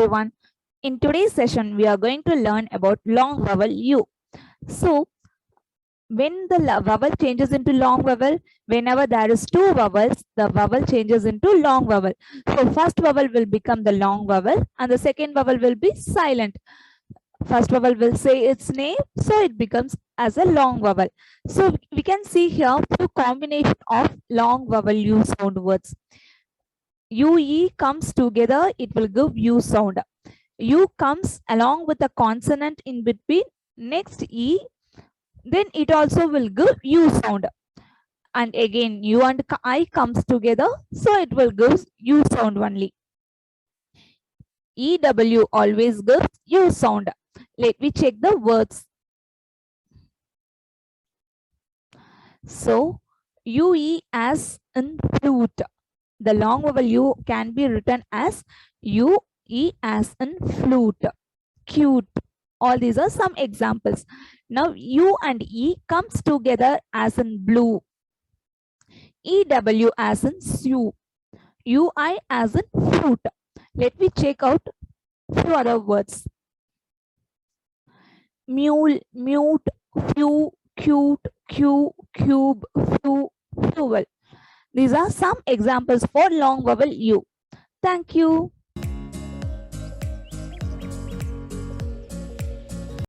everyone. In today's session, we are going to learn about long vowel U. So, when the vowel changes into long vowel, whenever there is two vowels, the vowel changes into long vowel. So, first vowel will become the long vowel and the second vowel will be silent. First vowel will say its name, so it becomes as a long vowel. So, we can see here two combination of long vowel U sound words. UE comes together, it will give U sound. U comes along with a consonant in between, next E, then it also will give U sound. And again, U and I comes together, so it will give U sound only. EW always gives U sound. Let me check the words. So, UE as in flute. The long vowel U can be written as UE as in flute. Cute. All these are some examples. Now U and E comes together as in blue. EW as in Sue. UI as in fruit. Let me check out few other words. Mule, mute, few, cute, cue, cube, few, fuel. These are some examples for long vowel U. Thank you.